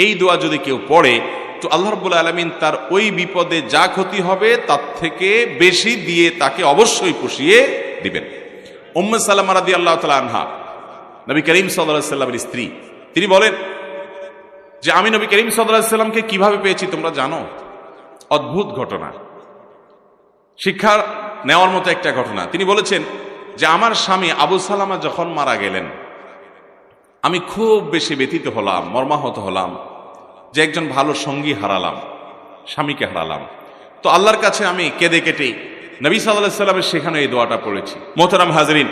এই দোয়া যদি কেউ পড়ে তো আল্লাহ রাব্বুল আলামিন তার ওই বিপদে যা ক্ষতি হবে তার থেকে বেশি দিয়ে তাকে অবশ্যই পুষিয়ে দিবেন। উম্মে সালামা রাদিয়াল্লাহু তাআলা আনহা, নবী করিম সাল্লাল্লাহু আলাইহি ওয়াসাল্লামের স্ত্রী, তিনি বলেন যে আমি নবী করিম সাল্লাল্লাহু আলাইহি ওয়াসাল্লামকে কিভাবে পেয়েছি তোমরা জানো? অদ্ভুত ঘটনা, শিক্ষা নেওয়ার মতো একটা ঘটনা। তিনি বলেছেন যে আমার স্বামী আবু সালামা যখন মারা গেলেন আমি খুব বেশি ব্যথিত হলাম, মর্মাহত হলাম যে একজন ভালো সঙ্গী হারালাম, স্বামীকে হারালাম। তো আল্লাহর কাছে আমি কেঁদে কেটে নবী সাল্লাল্লাহু আলাইহি ওয়াসাল্লামের সেখানে এই দোয়াটা পড়েছি। মোহতারাম হাজরিন,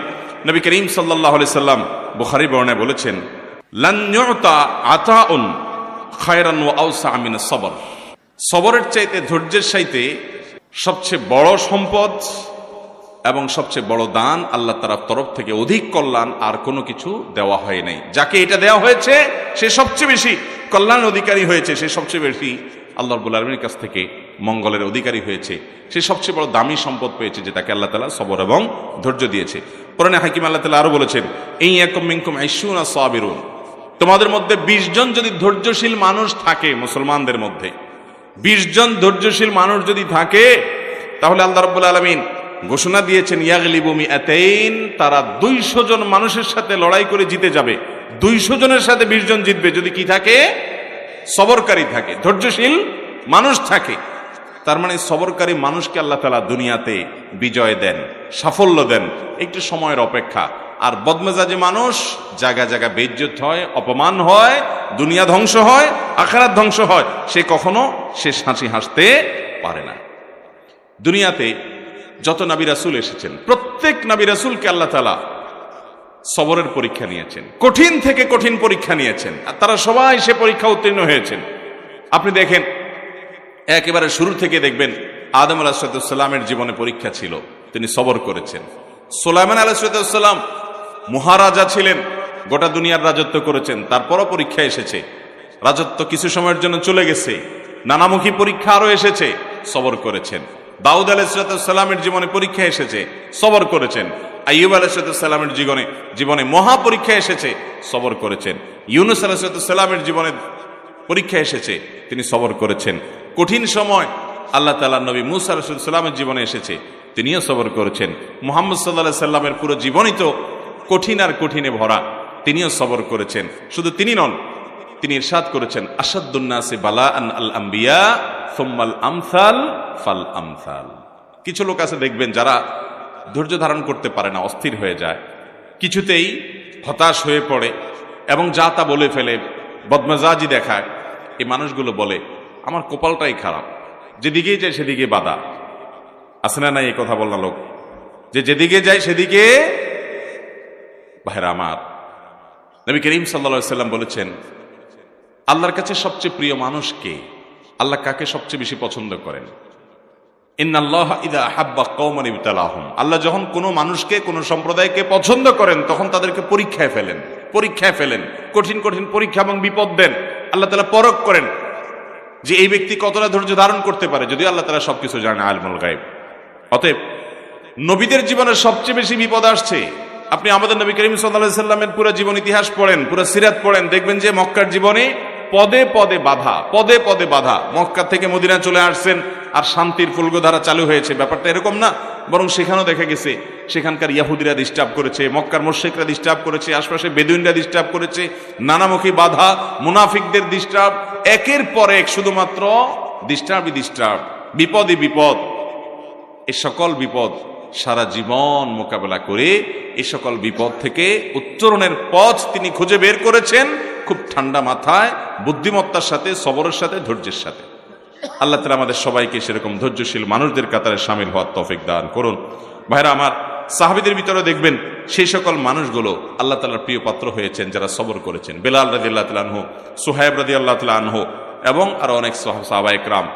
নবী করিম সাল্লাল্লাহু আলাইহি সাল্লাম বুখারী বর্ণনায় বলেছেন, লান ইউতা আতাউন খায়রান ওয়া আওসা মিনাস সবর। সবরের চাইতে, ধৈর্যের চাইতে সবচেয়ে বড় সম্পদ এবং সবচেয়ে বড় দান আল্লাহ তাআলার তরফ থেকে অধিক কল্যাণ আর কোনো কিছু দেওয়া হয় নাই। যাকে এটা দেওয়া হয়েছে সে সবচেয়ে বেশি কল্যাণ অধিকারী হয়েছে, সে সবচেয়ে বেশি আল্লাহ রাব্বুল আলামিনের কাছ থেকে মঙ্গলের অধিকারী হয়েছে, সে সবচেয়ে বড় দামি সম্পদ পেয়েছে যে তাকে আল্লাহ তাআলা সবর এবং ধৈর্য দিয়েছে। কোরআনে হাকিম আল্লাহ তাআলা আরো বলেছেন, ইয়াকুম মিনকুম 20 সাবিরুন, তোমাদের মধ্যে 20 জন যদি ধৈর্যশীল মানুষ থাকে, মুসলমানদের মধ্যে 20 জন ধৈর্যশীল মানুষ যদি থাকে, তাহলে আল্লাহ রাব্বুল আলামিন ঘোষণা দিয়েছেন ইয়াগলিবু মিআতাইন, তারা 200 জন মানুষের সাথে লড়াই করে জিতে যাবে। 200 জনের সাথে 20 জন জিতবে যদি কি থাকে? সবরকারী থাকে, ধৈর্যশীল মানুষ থাকে। তার মানে সবরকারী মানুষকে আল্লাহ তাআলা দুনিয়াতে বিজয় দেন, সাফল্য দেন, একটু সময়ের অপেক্ষা। আর বদমেজাজি মানুষ জায়গা জায়গা বেইজ্জত হয়, অপমান হয়, দুনিয়া ধ্বংস হয়, আখিরাত ধ্বংস হয়, সে কখনো শেষ হাসি হাসতে পারে না। দুনিয়াতে যত নবী রাসূল এসেছেন, প্রত্যেক নবী রাসূলকে আল্লাহ তাআলা সবরের পরীক্ষা নিয়েছেন, কঠিন থেকে কঠিন পরীক্ষা নিয়েছেন, আর তারা সবাই সে পরীক্ষা উত্তীর্ণ হয়েছেন। আপনি দেখেন একেবারে শুরু থেকে দেখবেন আদম আলাইহিস সালামের জীবনে পরীক্ষা ছিল, তিনি সবর করেছেন। সুলাইমান আলাইহিস সালাম মহারাজা ছিলেন, গোটা দুনিয়ার রাজত্ব করেছেন, তারপরও পরীক্ষা এসেছে। রাজত্ব কিছু সময়ের জন্য চলে গেছে, নানামুখী পরীক্ষা আরো এসেছে, সবর করেছেন। দাউদ আলাইহিস সালামের জীবনে পরীক্ষা এসেছে, সবর করেছেন। আইয়ুব আলাইহিস সালামের জীবনে মহা পরীক্ষা এসেছে, সবর করেছেন। ইউনূস আলাইহিস সালামের জীবনে পরীক্ষা এসেছে, তিনি সবর করেছেন। কঠিন সময় আল্লাহ তাআলার নবী মূসা আলাইহিস সালামের জীবনে এসেছে, তিনিও সবর করেছেন। মুহাম্মদ সাল্লাল্লাহু আলাইহি সাল্লামের পুরো জীবনই তো কঠিন আর কঠিনে ভরা, তিনিও সবর করেছেন। শুধু তিনি নন, তিনি ইরশাদ করেছেন, আশাদ্দুন নাসি বালাআন আল আম্বিয়া সুম্মাল আমসাল ফাল আমসাল। কিছু লোক আছে দেখবেন যারা ধৈর্য ধারণ করতে পারে না, অস্থির হয়ে যায়, কিছুতেই হতাশ হয়ে পড়ে এবং যা তা বলে ফেলে, বদমেজাজি দেখায়। এই মানুষগুলো বলে আমার কপালটাই খারাপ, যেদিকেই যায় সেদিকে বাধা। আছে না নাই এই কথা বলনা লোক, যে যেদিকে যায় সেদিকে। ভাইরা আমার, নবী করিম সাল্লাল্লাহু আলাইহি সাল্লাম বলেছেন আল্লাহর কাছে সবচেয়ে প্রিয় মানুষ কে? আল্লাহ কাকে সবচেয়ে বেশি পছন্দ করেন? ইন্নাল্লাহা ইযা আহাব্বা কওমান ইবতালাহুম, আল্লাহ যখন কোনো মানুষকে, কোনো সম্প্রদায়কে পছন্দ করেন তখন তাদেরকে পরীক্ষায় ফেলেন, কঠিন কঠিন পরীক্ষা এবং বিপদ দেন। আল্লাহ তাআলা পরখ করেন যে এই ব্যক্তি কতটা ধৈর্য ধারণ করতে পারে, যদিও আল্লাহ তাআলা সবকিছু জানেন, আলিমুল গায়ব। অতএব নবীদের জীবনে সবচেয়ে বেশি বিপদ আসছে। আপনি আমাদের নবী করিম সাল্লাল্লাহু আলাইহি সাল্লামের পুরো জীবন ইতিহাস পড়েন, পুরো সিরাত পড়েন, দেখবেন যে মক্কার জীবনে পদে পদে বাধা। মক্কা থেকে মদিনা চলে আসছেন আর শান্তির ফুলগোধারা চালু হয়েছে, ব্যাপারটা এরকম না। বরং সেখানেও দেখা গেছে সেখানকার ইহুদিরা ডিস্টার্ব করেছে, মক্কার মুশরিকরা ডিস্টার্ব করেছে, আশপাশে বেদুইনরা ডিস্টার্ব করেছে, নানামুখী বাধা, মুনাফিকদের ডিস্টার্ব, একের পর এক শুধুমাত্র ডিস্টার্ব, বিপদই বিপদ। এই সকল বিপদ সারা জীবন মোকাবেলা করে এই সকল বিপদ থেকে উত্তরণের পথ তিনি খুঁজে বের করেছেন খুব ঠান্ডা মাথায়, বুদ্ধিমত্তার সাথে, সবরের সাথে, ধৈর্যের সাথে। আল্লাহ তাআলা আমাদের সবাইকে সেরকম ধৈর্যশীল মানুষদের কাতারে শামিল হওয়ার তৌফিক দান করুন। ভাইরা আমার, সাহাবীদের ভিতরে দেখবেন সেই সকল মানুষগুলো আল্লাহ তাআলার প্রিয় পাত্র হয়েছেন যারা সবর করেছেন। বেলাল রাদিয়াল্লাহু তাআলা আনহু, সুহাইব রাদিয়াল্লাহু তাআলা আনহু এবং আরো অনেক সাহাবা একরাম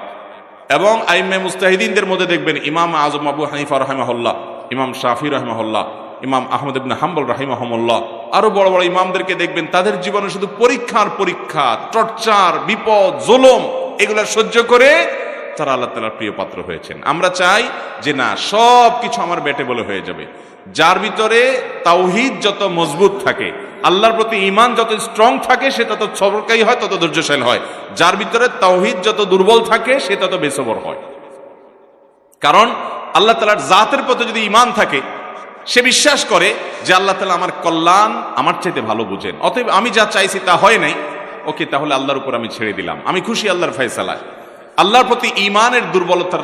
এবং আইম্মে মুজতাহিদিনদের মধ্যে দেখবেন ইমাম আযম আবু হানিফা রাহিমাহুল্লাহ, ইমাম শাফি রাহিমাহুল্লাহ, ইমাম আহমদ ইবনে হাম্বল রাহিমাহুমুল্লাহ, আরো বড় বড় ইমামদেরকে দেখবেন তাদের জীবনে শুধু পরীক্ষা, টর্চার, বিপদ, জুলুম এগুলা সহ্য করে তারা আল্লাহ তাআলার প্রিয় পাত্র হয়েছেন। আমরা চাই যে না, সব কিছু আমার বেটে বলে হয়ে যাবে। যার ভিতরে তাওহীদ যত মজবুত থাকে, আল্লাহর প্রতি ঈমান যত স্ট্রং থাকে সে তত সবরকারী হয়, তত ধৈর্যশীল হয়। যার ভিতরে তাওহীদ যত দুর্বল থাকে সে তত বেসবর হয়। কারণ আল্লাহ তাআলার জাতের প্রতি যদি ঈমান থাকে, সে বিশ্বাস করে যে আল্লাহ তাআলা আমার কল্যাণ আমার চাইতে ভালো বুঝেন, অতএব আমি যা চাইছি তা হয় নাই, ওকে তাহলে আল্লাহর উপর আমি ছেড়ে দিলাম, আমি খুশি আল্লাহর ফয়সালায়। আল্লাহর প্রতি ঈমানের দুর্বলতার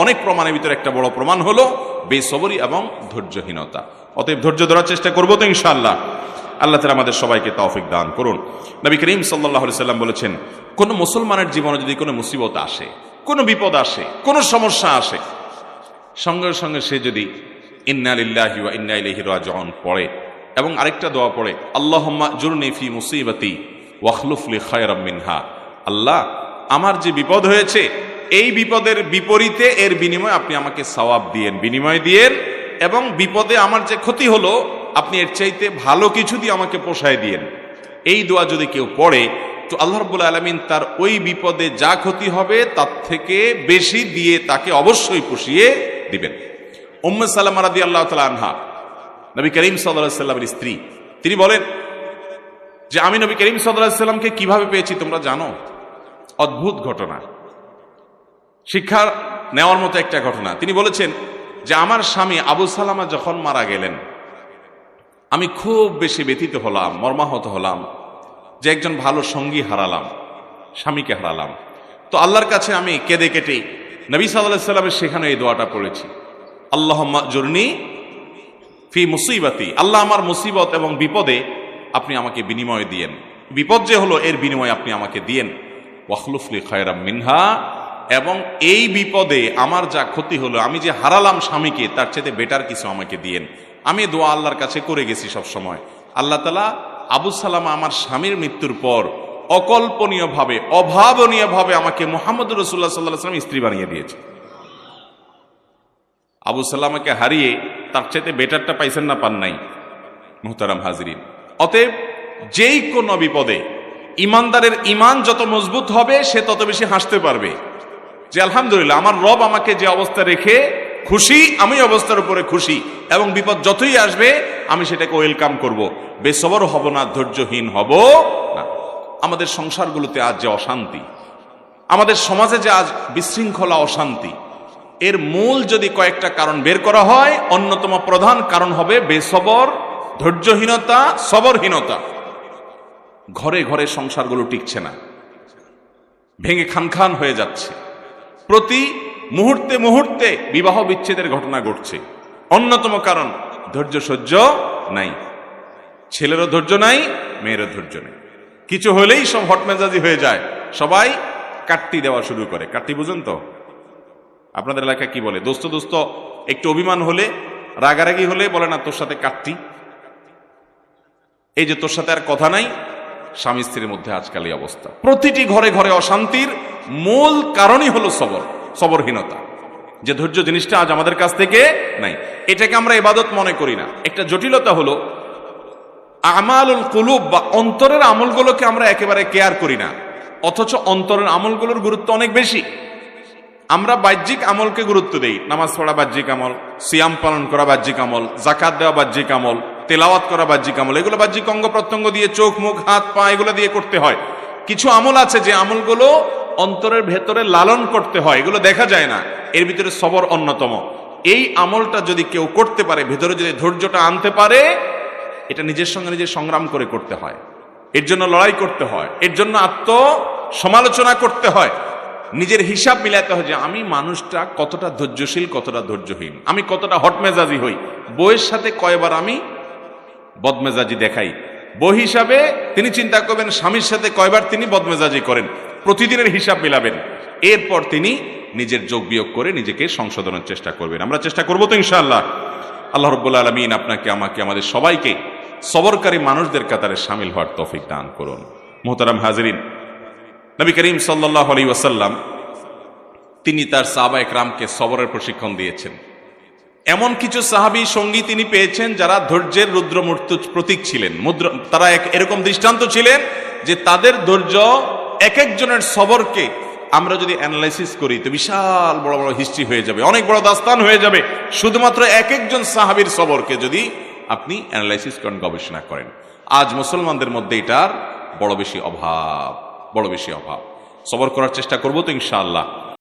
অনেক প্রমাণের ভিতরে একটা বড় প্রমাণ হলো বেসবরি এবং ধৈর্যহীনতা। অতএব ধৈর্য ধরার চেষ্টা করবো তো ইনশাআল্লাহ। আল্লাহ তাআলা আমাদের সবাইকে তৌফিক দান করুন। নবী করিম সাল্লাল্লাহু আলাইহি সাল্লাম বলেছেন, কোন মুসলমানের জীবনে যদি কোনো মুসিবত আসে, কোনো বিপদ আসে, কোনো সমস্যা আসে, সঙ্গে সঙ্গে সে যদি ইন্না লিল্লাহি ওয়া ইন্না ইলাইহি রাজিউন পড়ে এবং আরেকটা দোয়া পড়ে, আল্লাহুম্মা জুরনি ফি মুসিবাতি ওয়াখলুফ লি খায়রাম মিনহা, আল্লাহ আমার যে বিপদ হয়েছে এই বিপদের বিপরীতে এর বিনিময়ে আপনি আমাকে সওয়াব দিয়েন, বিনিময় দিয়েন, এবং বিপদে আমার যে ক্ষতি হলো আপনি এর চাইতে ভালো কিছু দিয়ে আমাকে পোষায় দিয়েন। এই দোয়া যদি কেউ পড়ে তো আল্লাহ রাব্বুল আলামিন তার ওই বিপদে যা ক্ষতি হবে তার থেকে বেশি দিয়ে তাকে অবশ্যই পুষিয়ে দিবেন। উম্মে সালামা রাদিয়াল্লাহু তাআলা আনহা, নবী করিম সাল্লাল্লাহু আলাইহি ওয়াসাল্লামের স্ত্রী, তিনি বলেন যে আমি নবী করিম সাল্লাল্লাহু আলাইহি ওয়াসাল্লামকে কিভাবে পেয়েছি তোমরা জানো? অদ্ভুত ঘটনা, শিক্ষা নেওয়ার মতো একটা ঘটনা। তিনি বলেছেন যে আমার স্বামী আবু সালামা যখন মারা গেলেন আমি খুব বেশি ব্যথিত হলাম, মর্মাহত হলাম যে একজন ভালো সঙ্গী হারালাম, স্বামীকে হারালাম। তো আল্লাহর কাছে আমি কেঁদে কেটে নবী সাল্লাল্লাহু আলাইহি ওয়াসাল্লামের সেখানে এই দোয়াটা পড়েছি, আল্লাহুম্মা জুরনি ফি মুসিবাতি, আল্লাহ আমার মুসিবত এবং বিপদে আপনি আমাকে বিনিময় দিয়েন, বিপদ যে হলো এর বিনিময় আপনি আমাকে দিয়েন, ওয়াখলুফ লি খায়রাম মিনহা, এবং এই বিপদে আমার যা ক্ষতি হলো, আমি যে হারালাম স্বামীকে, তার চাইতে বেটার কিছু আমাকে দিয়েন। আমি দোয়া আল্লাহর কাছে করে গেছি সব সময়। আল্লাহ তাআলা আবু সালামা আমার স্বামীর মৃত্যুর পর অকল্পনীয়ভাবে, অভাবনীয়ভাবে আমাকে মুহাম্মদুর রাসূলুল্লাহ সাল্লাল্লাহু আলাইহি ওয়াসাল্লাম স্ত্রী বানিয়ে দিয়েছে। আবু সালামাকে হারিয়ে তার চাইতে বেটারটা পাইছেন না, পান নাই? মুহতারাম হাজিরিন, অতএব যেই কোন বিপদে ইমানদারের ঈমান যত মজবুত হবে সে তত বেশি হাসতে পারবে যে আলহামদুলিল্লাহ আমার রব আমাকে যে অবস্থা রেখে খুশি, আমি অবস্থার উপরে খুশি, এবং বিপদ যতই আসবে আমি সেটাকে ওয়েলকাম করব, বেসবর হব না, ধৈর্যহীন হব না। আমাদের সংসারগুলোতে আজ যে অশান্তি, আমাদের সমাজে যে আজ বিশৃঙ্খলা, অশান্তি, এর মূল যদি কয়েকটা কারণ বের করা হয়, অন্যতম প্রধান কারণ হবে বেসবর, ধৈর্যহীনতা, সবরহীনতা। ঘরে ঘরে সংসারগুলো টিকছে না, ভেঙে খান হয়ে যাচ্ছে, প্রতি মুহূর্তে মুহূর্তে বিবাহ বিচ্ছেদের ঘটনা ঘটছে। অন্যতম কারণ ধৈর্য সহ্য নাই, ছেলেরও ধৈর্য নাই, মেয়েরও ধৈর্য নেই। কিছু হলেই সব হটমেজাজি হয়ে যায়, সবাই কাটতি দেওয়া শুরু করে। কাটতি বুঝেন তো? আপনাদের এলাকায় কি বলে? দোস্ত দোস্ত একটু অভিমান হলে, রাগারাগি হলে বলে না তোর সাথে কাটতি, এই যে তোর সাথে আর কথা নাই। স্বামী স্ত্রীর মধ্যে আজকাল এই অবস্থা, প্রতিটি ঘরে ঘরে অশান্তির মূল কারণই হলো সবরহীনতা, যে ধৈর্য জিনিসটা আজ আমাদের কাছ থেকে নাই। এটাকে আমরা ইবাদত মনে করি না। একটা জটিলতা হলো আমালুল কুলুব বা অন্তরের আমলগুলোকে আমরা একেবারে কেয়ার করি না, অথচ অন্তরের আমলগুলোর গুরুত্ব অনেক বেশি। আমরা বাহ্যিক আমলকে গুরুত্ব দেই, নামাজ পড়া বাহ্যিক আমল, সিয়াম পালন করা বাহ্যিক আমল, যাকাত দেওয়া বাহ্যিক আমল, তেলাওয়াত করা বাহ্যিক আমল, এগুলো বাহ্যিক অঙ্গ প্রত্যঙ্গ দিয়ে, চোখ মুখ হাত পা এগুলো দিয়ে করতে হয়। কিছু আমল আছে যে আমলগুলো অন্তরের ভেতরে লালন করতে হয়, এগুলো দেখা যায় না, এর ভিতরে সবর অন্যতম। এই আমলটা যদি কেউ করতে পারে, ভেতরে যদি ধৈর্যটা আনতে পারে, এটা নিজের সঙ্গে নিজে সংগ্রাম করে করতে হয়, এর জন্য লড়াই করতে হয়, এর জন্য আত্মসমালোচনা করতে হয়, নিজের হিসাব মিলাতে হয় যে আমি মানুষটা কতটা ধৈর্যশীল, কতটা ধৈর্যহীন, আমি কতটা হটমেজাজি হই, বউয়ের সাথে কয়বার আমি বদমেজাজি দেখাই। বউ হিসাবে তিনি চিন্তা করবেন স্বামীর সাথে কয়বার তিনি বদমেজাজি করেন, প্রতিদিনের হিসাব মিলাবেন, এরপর তিনি নিজের যোগ বিয়োগ করে নিজেকে সংশোধনের চেষ্টা করবেন। আমরা চেষ্টা করবো তো ইনশাআল্লাহ। আল্লাহ রাব্বুল আলামিন আপনাকে, আমাকে, আমাদের সবাইকে সবরকারী মানুষদের কাতারে শামিল হওয়ার তৌফিক দান করুন। মুহতারাম হাজিরিন, নবী করিম সাল্লাল্লাহু আলাইহি ওয়াসাল্লাম তিনি তার সাহাবায়ে কেরামকে সবরের প্রশিক্ষণ দিয়েছেন। এমন কিছু সাহাবী সঙ্গী তিনি পেয়েছেন যারা ধৈর্যের রুদ্রমূর্তি প্রতীক ছিলেন, তারা এরকম দৃষ্টান্ত ছিলেন যে তাদের ধৈর্য, এক একজনের সবরকে আমরা যদি অ্যানালাইসিস করি তো বিশাল বড় বড় হিস্ট্রি হয়ে যাবে, অনেক বড় দাস্তান হয়ে যাবে, শুধুমাত্র এক একজন সাহাবীর সবরকে যদি আপনি অ্যানালাইসিস করেন, গবেষণা করেন। আজ মুসলমানদের মধ্যে এটার বড় বেশি অভাব। সবর করার চেষ্টা করবো তো ইনশাআল্লাহ।